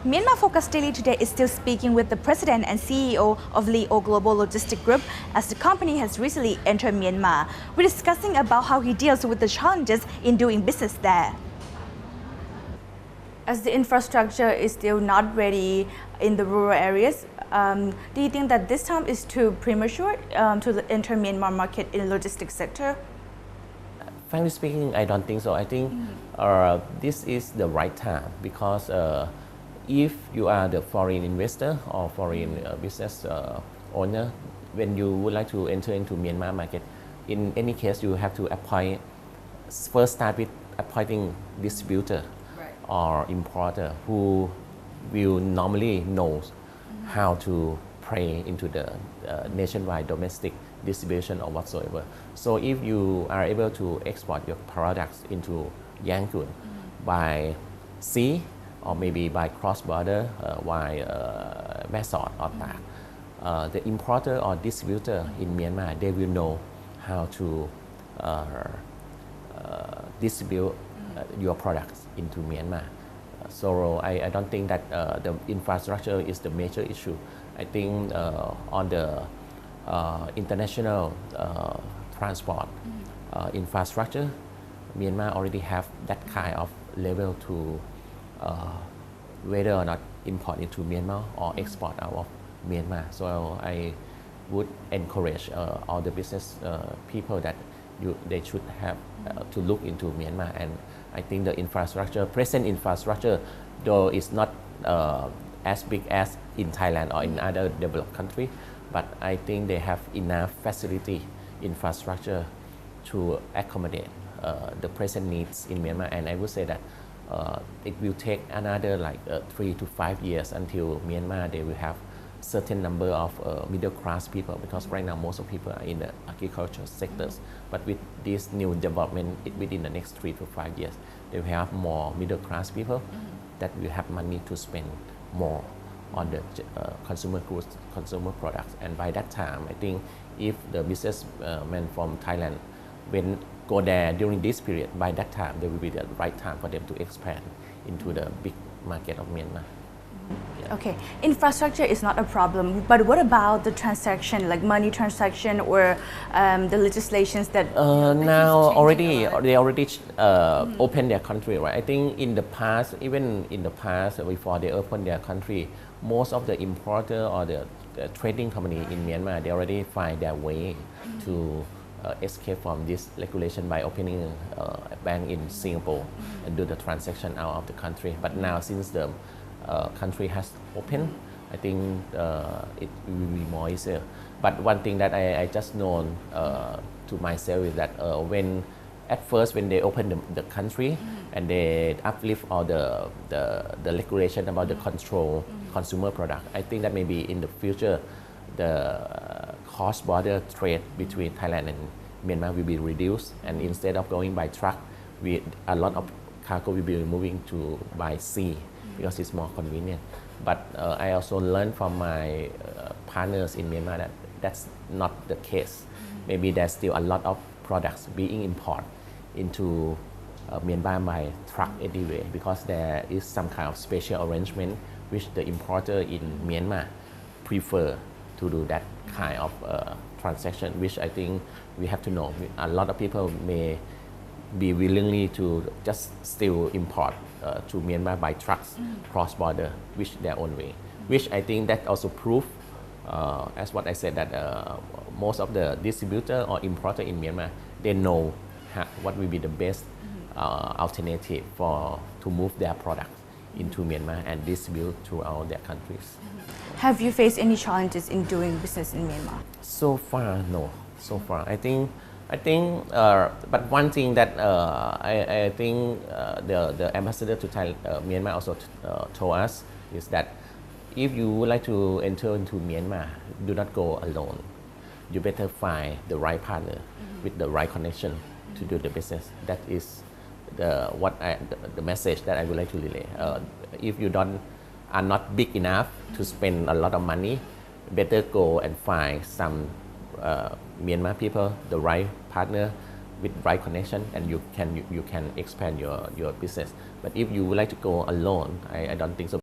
Myanmar Focus Daily today is still speaking with the president and CEO of Leo Global Logistic Group as the company has recently entered Myanmar. We're discussing about how he deals with the challenges in doing business there. As the infrastructure is still not ready in the rural areas, do you think that this time is too premature to enter Myanmar market in the logistics sector? Frankly speaking, I don't think so. I think this is the right time because if you are the foreign investor or foreign business owner, when you would like to enter into Myanmar market, in any case you have to appoint, first start with appointing distributor or importer who will normally know how to play into the nationwide domestic distribution or whatsoever. So if you are able to export your products into Yangon by sea or maybe by cross-border by Mesot or Tak, the importer or distributor in Myanmar, they will know how to distribute your products into Myanmar. So I don't think that the infrastructure is the major issue. I think on the international transport infrastructure, Myanmar already have that kind of level to whether or not import into Myanmar or export out of Myanmar. So I would encourage all the business people that they should have to look into Myanmar. And I think the infrastructure, present infrastructure, though is not as big as in Thailand or in other developed countries, but I think they have enough facility, infrastructure to accommodate the present needs in Myanmar. And I would say that it will take another 3 to 5 years until Myanmar they will have certain number of middle class people, because right now most of people are in the agricultural sectors. But with this new development, within the next 3 to 5 years, they will have more middle class people that will have money to spend more on the consumer goods, consumer products. And by that time, I think if the businessmen from Thailand go there during this period, by that time, there will be the right time for them to expand into the big market of Myanmar. Yeah. Okay, infrastructure is not a problem, but what about the transaction, like money transaction or the legislations that now they already open their country, right? I think in the past, even in the past before they open their country, most of the importer or the trading company in Myanmar, they already find their way to escape from this regulation by opening a bank in Singapore and do the transaction out of the country. But now since the country has opened, I think it will be more easier. But one thing that I just known to myself is that at first when they open the country and they uplift all the regulation about the control consumer product, I think that maybe in the future the cross-border trade between Thailand and Myanmar will be reduced, and instead of going by truck, a lot of cargo will be moving by sea because it's more convenient. But I also learned from my partners in Myanmar that that's not the case. Maybe there's still a lot of products being imported into Myanmar by truck anyway, because there is some kind of special arrangement which the importer in Myanmar prefer to do that kind of transaction, which I think we have to know. A lot of people may be willingly to just still import to Myanmar by trucks cross-border, which their own way. Which I think that also prove, as what I said, that most of the distributor or importer in Myanmar, they know what will be the best alternative to move their products into Myanmar and distribute throughout their countries. Have you faced any challenges in doing business in Myanmar? So far, no. So far, I think, but one thing that I think the ambassador to Myanmar also told us is that if you would like to enter into Myanmar, do not go alone. You better find the right partner with the right connection to do the business. That is the message that I would like to relay. If you are not big enough to spend a lot of money, better go and find some Myanmar people, the right partner with right connection, and you can expand your business. But if you would like to go alone, I don't think so.